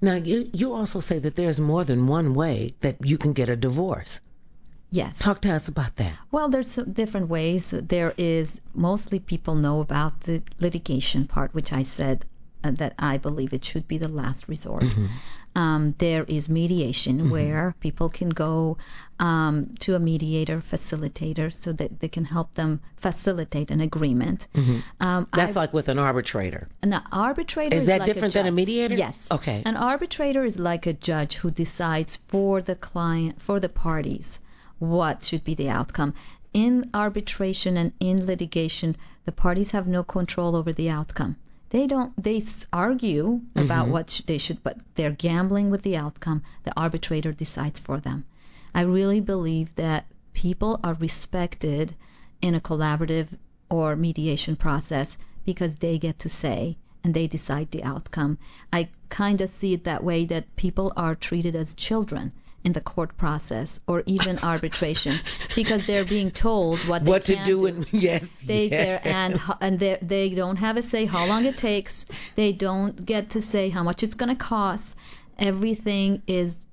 Now, you also say that there's more than one way that you can get a divorce. Yes. Talk to us about that. Well, there's different ways. There is, mostly people know about the litigation part, which I said that I believe it should be the last resort. There is mediation, where people can go to a mediator, facilitator, so that they can help them facilitate an agreement. That's like with an arbitrator. An arbitrator is that like different than a mediator? Yes. Okay. An arbitrator is like a judge who decides for the client, for the parties, what should be the outcome. In arbitration and in litigation, the parties have no control over the outcome. They argue about what they should, but they're gambling with the outcome. The arbitrator decides for them. I really believe that people are respected in a collaborative or mediation process because they get to say and they decide the outcome. I kind of see it that way, that people are treated as children in the court process or even arbitration, because they're being told what they can do. And they don't have a say how long it takes. They don't get to say how much it's going to cost. Everything is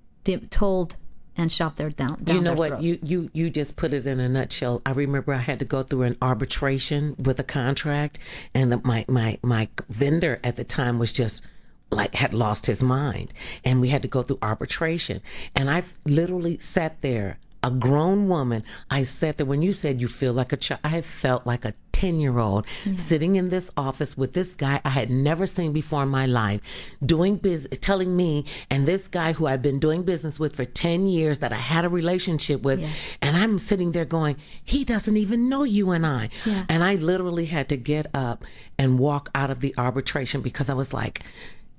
told and shoved down. You know their what? throat. You just put it in a nutshell. I remember I had to go through an arbitration with a contract, and my vendor at the time was just had lost his mind, and we had to go through arbitration. And I literally sat there, a grown woman. I sat there. When you said you feel like a child, I felt like a 10-year-old sitting in this office with this guy I had never seen before in my life, doing business, telling me, and this guy who I'd been doing business with for 10 years that I had a relationship with, and I'm sitting there going, he doesn't even know you and I. And I literally had to get up and walk out of the arbitration because I was like,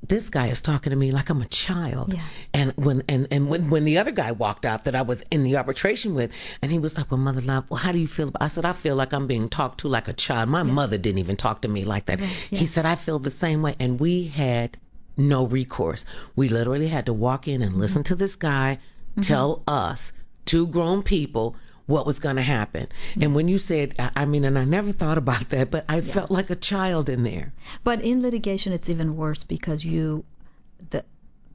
this guy is talking to me like I'm a child. And when the other guy walked out that I was in the arbitration with, and he was like, well, Mother Love, well, how do you feel? I said, I feel like I'm being talked to like a child. My mother didn't even talk to me like that. He said, I feel the same way. And we had no recourse. We literally had to walk in and listen to this guy tell us, two grown people, what was going to happen. And when you said, I mean, and I never thought about that, but I felt like a child in there. But in litigation, it's even worse because the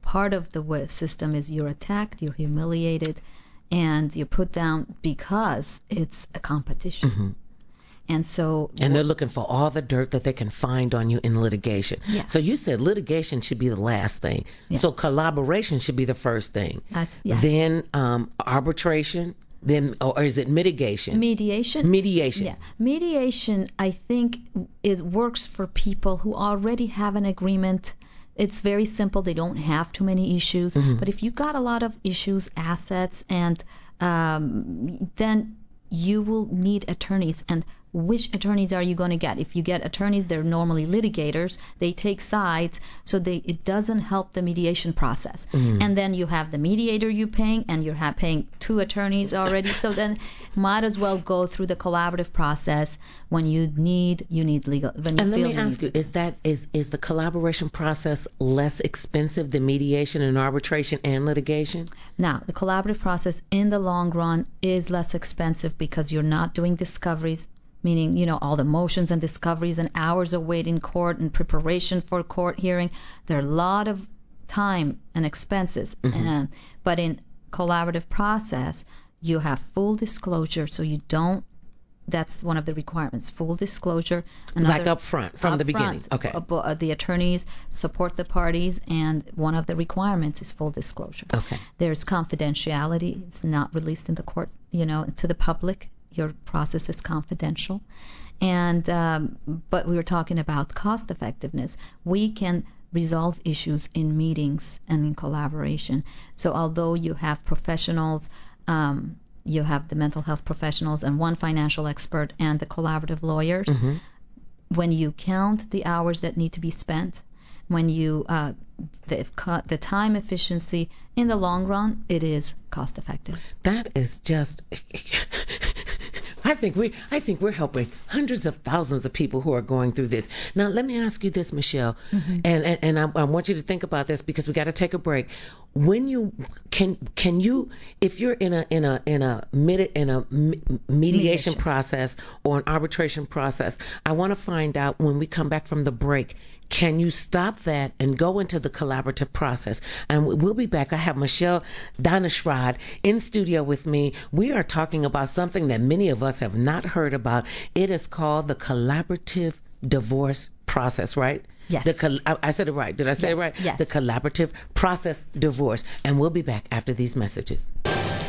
part of the system is you're attacked, you're humiliated, and you're put down because it's a competition. And so... And they're looking for all the dirt that they can find on you in litigation. So you said litigation should be the last thing. So collaboration should be the first thing. Then arbitration... Then, or is it mitigation? Mediation. Mediation. Mediation, I think, works for people who already have an agreement. It's very simple. They don't have too many issues. But if you've got a lot of issues, assets, and then you will need attorneys. And which attorneys are you going to get? If you get attorneys, they're normally litigators. They take sides, so it doesn't help the mediation process. And then you have the mediator you paying, and you're paying two attorneys already. So then might as well go through the collaborative process. When you need legal. When you and let me ask you, is the collaboration process less expensive than mediation and arbitration and litigation? Now, the collaborative process in the long run is less expensive because you're not doing discoveries, meaning, all the motions and discoveries and hours of wait in court and preparation for court hearing. There are a lot of time and expenses. But in collaborative process, you have full disclosure, so you don't. That's one of the requirements, full disclosure. Like up front, from the beginning. Okay. The attorneys support the parties, and one of the requirements is full disclosure. Okay. There's confidentiality. It's not released in the court, to the public. Your process is confidential. And but we were talking about cost effectiveness. We can resolve issues in meetings and in collaboration. So although you have professionals, you have the mental health professionals and one financial expert and the collaborative lawyers, when you count the hours that need to be spent, when you the time efficiency, in the long run, it is cost effective. That is just... I think we're helping hundreds of thousands of people who are going through this. Now, let me ask you this, Michelle, and I want you to think about this because we got to take a break. When you can you, if you're in a mediation process or an arbitration process, I want to find out when we come back from the break, Can you stop that and go into the collaborative process? And we'll be back. I have Michelle Donashrod in studio with me. We are talking about something that many of us have not heard about. It is called the collaborative divorce process, right? Yes. I said it right. Did I say it right? Yes. The collaborative process divorce. And we'll be back after these messages.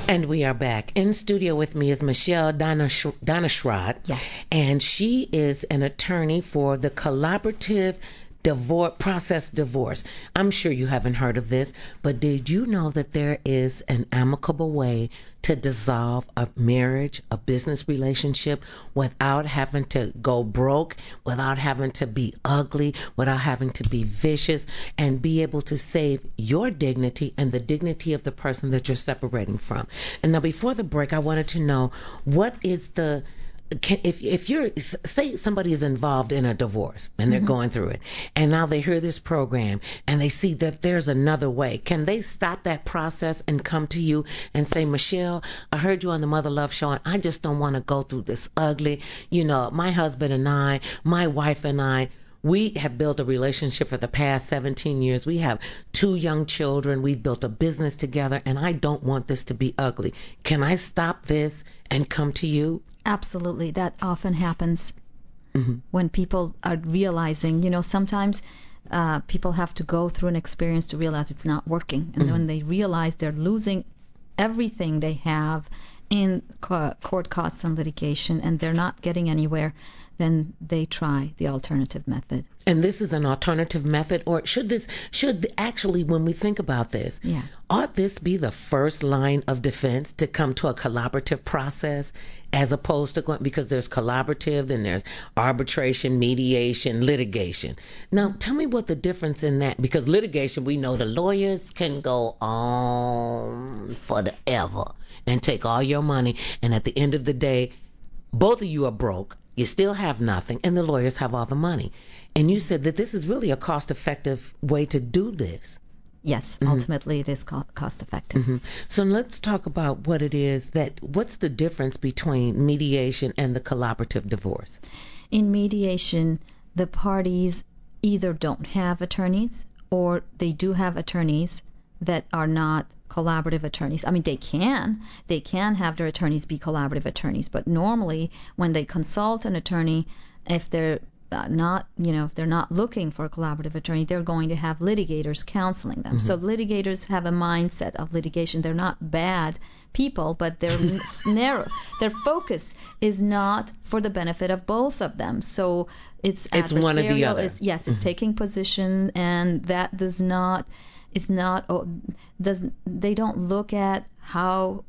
And we are back. In studio with me is Michelle Donashrod. Yes. And she is an attorney for the collaborative divorce. I'm sure you haven't heard of this, but did you know that there is an amicable way to dissolve a marriage, a business relationship, without having to go broke, without having to be ugly, without having to be vicious, and be able to save your dignity and the dignity of the person that you're separating from? And now, before the break, I wanted to know, what is the if you're, say somebody is involved in a divorce and they're going through it, and now they hear this program and they see that there's another way, can they stop that process and come to you and say, Michelle, I heard you on the Mother Love Show and I just don't want to go through this ugly, my husband and I, my wife and I, we have built a relationship for the past 17 years. We have 2 young children. We've built a business together, and I don't want this to be ugly. Can I stop this and come to you? Absolutely. That often happens when people are realizing, sometimes people have to go through an experience to realize it's not working. And when they realize they're losing everything they have in court costs and litigation and they're not getting anywhere, then they try the alternative method. And this is an alternative method, or should actually, when we think about this, ought this be the first line of defense to come to a collaborative process, as opposed to going, because there's collaborative, then there's arbitration, mediation, litigation. Now, tell me what the difference in that, because litigation, we know the lawyers can go on forever and take all your money, and at the end of the day, both of you are broke. You still have nothing, and the lawyers have all the money. And you said that this is really a cost-effective way to do this. Yes, ultimately it is cost-effective. So let's talk about what it is what's the difference between mediation and the collaborative divorce? In mediation, the parties either don't have attorneys or they do have attorneys that are not collaborative attorneys. I mean, they can have their attorneys be collaborative attorneys, but normally when they consult an attorney, if they're not looking for a collaborative attorney, they're going to have litigators counseling them. So litigators have a mindset of litigation. They're not bad people, but they're narrow. Their focus is not for the benefit of both of them. So it's one or the other. It's taking position, and that does not. They don't look at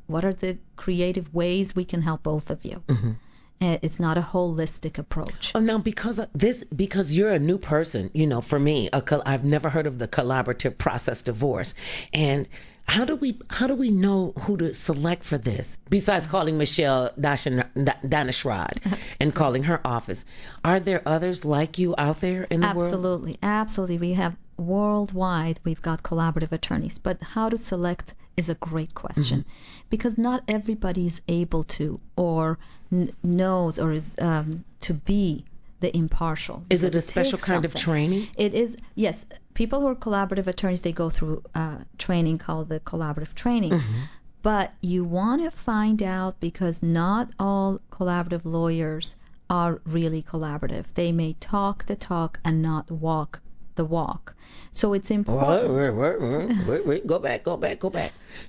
what are the creative ways we can help both of you. It's not a holistic approach. Oh, now because you're a new person, for me, I've never heard of the collaborative process divorce. And how do we know who to select for this? Besides calling Michelle Donashrod and calling her office, are there others like you out there in the world? Absolutely. We have worldwide. We've got collaborative attorneys, but how to select is a great question, because not everybody is able to or knows or is to be the impartial. Is it a special kind of training? It is, yes. People who are collaborative attorneys, they go through training called the collaborative training. But you want to find out, because not all collaborative lawyers are really collaborative. They may talk the talk and not walk the walk. So it's important. Wait, go back.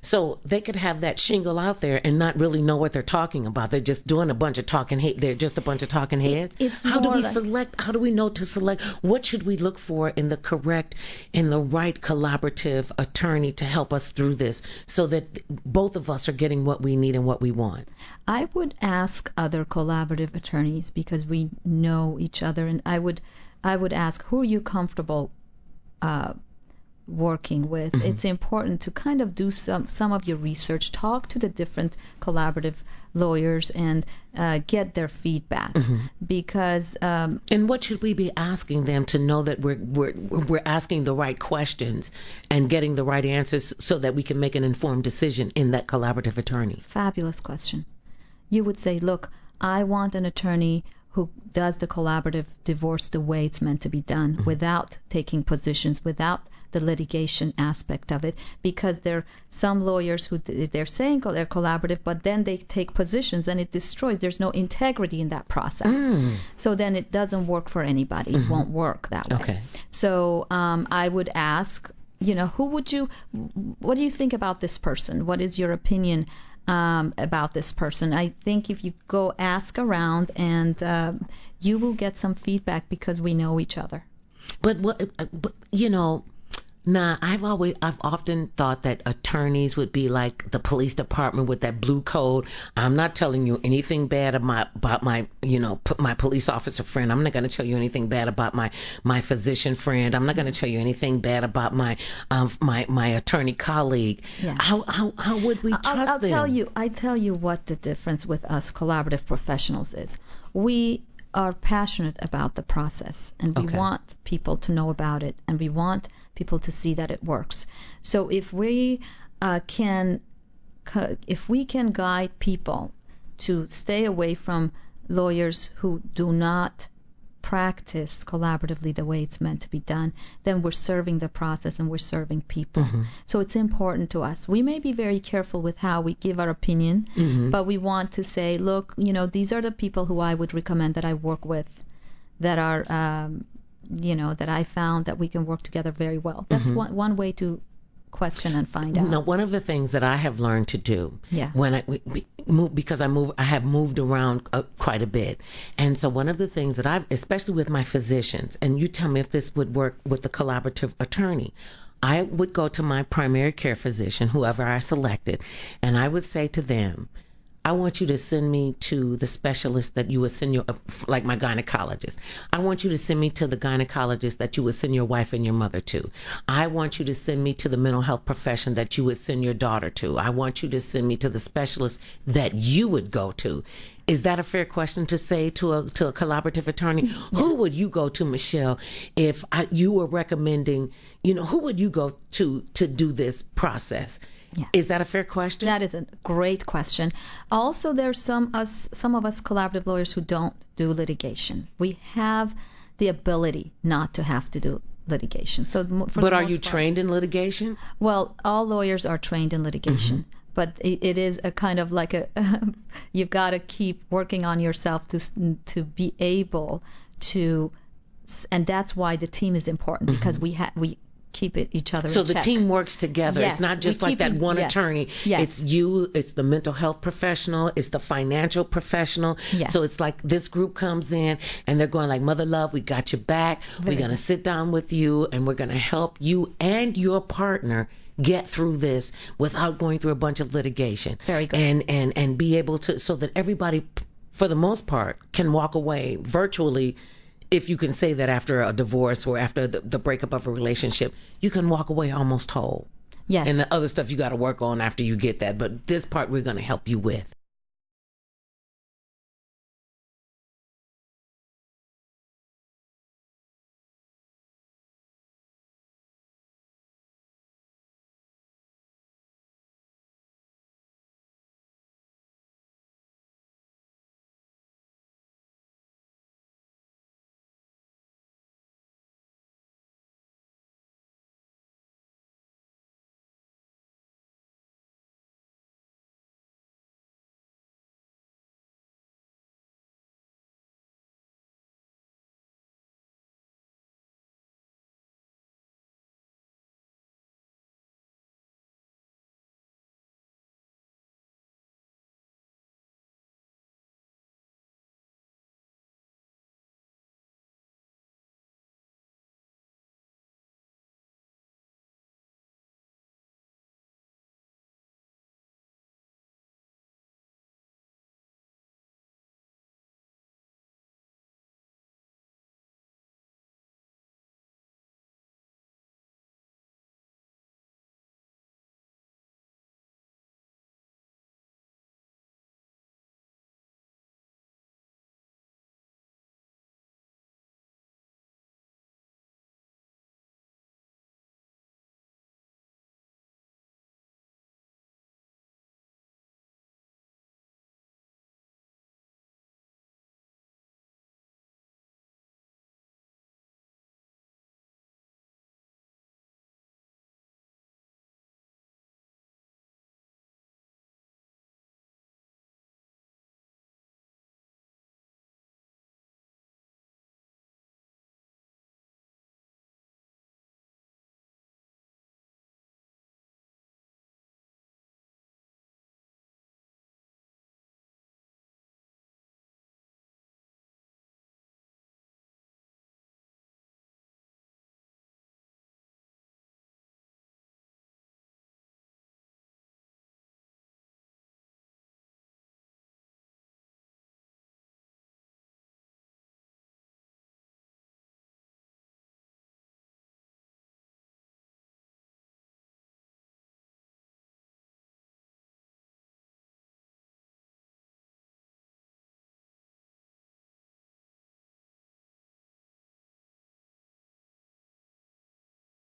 So they could have that shingle out there and not really know what they're talking about. They're just doing a bunch of talking heads. They're just a bunch of talking heads. How do we know to select? What should we look for in the right collaborative attorney to help us through this, so that both of us are getting what we need and what we want? I would ask other collaborative attorneys, because we know each other, and I would ask, who are you comfortable working with? It's important to kind of do some of your research, talk to the different collaborative lawyers, and get their feedback. Because and what should we be asking them to know that we're asking the right questions and getting the right answers, so that we can make an informed decision in that collaborative attorney? Fabulous question. You would say, look, I want an attorney who does the collaborative divorce the way it's meant to be done, without taking positions, without the litigation aspect of it, because there are some lawyers who they're saying they're collaborative, but then they take positions and it destroys. There's no integrity in that process. So then it doesn't work for anybody. It won't work that way. Okay. So I would ask, what do you think about this person? What is your opinion about this person? I think if you go ask around, and you will get some feedback, because we know each other. But I've often thought that attorneys would be like the police department with that blue code. I'm not telling you anything bad about my police officer friend. I'm not going to tell you anything bad about my physician friend. I'm not going to tell you anything bad about my attorney colleague. Yeah. How would we trust them? I tell you what the difference with us collaborative professionals is. We are passionate about the process, and we want people to know about it, and we want people to see that it works. So if we can guide people to stay away from lawyers who do not practice collaboratively the way it's meant to be done, then we're serving the process and we're serving people. So it's important to us. We may be very careful with how we give our opinion, but we want to say, look, these are the people who I would recommend that I work with, that are, that I found that we can work together very well. That's one way to question and find out. Now, one of the things that I have learned to do when I have moved around quite a bit, and so one of the things that especially with my physicians, and you tell me if this would work with the collaborative attorney, I would go to my primary care physician, whoever I selected, and I would say to them, I want you to send me to the specialist that you would send like my gynecologist. I want you to send me to the gynecologist that you would send your wife and your mother to. I want you to send me to the mental health profession that you would send your daughter to. I want you to send me to the specialist that you would go to. Is that a fair question to say to a collaborative attorney? Who would you go to, Michelle, if you were recommending, who would you go to do this process? Yeah. Is that a fair question? That is a great question. Also, there's some of us collaborative lawyers who don't do litigation. We have the ability not to have to do litigation. But are you trained in litigation? Well, all lawyers are trained in litigation. But it is a kind of like you've got to keep working on yourself to be able to, and that's why the team is important, because we keep each other in check. So the team works together. Yes, it's not just like that one attorney. Yes. It's you, it's the mental health professional, it's the financial professional. Yes. So it's like this group comes in and they're going like, Mother Love, we got your back. We're going to sit down with you and we're going to help you and your partner get through this without going through a bunch of litigation. Very good. And be able to, so that everybody, for the most part, can walk away virtually. If you can say that after a divorce or after the breakup of a relationship, you can walk away almost whole. Yes. And the other stuff you got to work on after you get that. But this part we're going to help you with.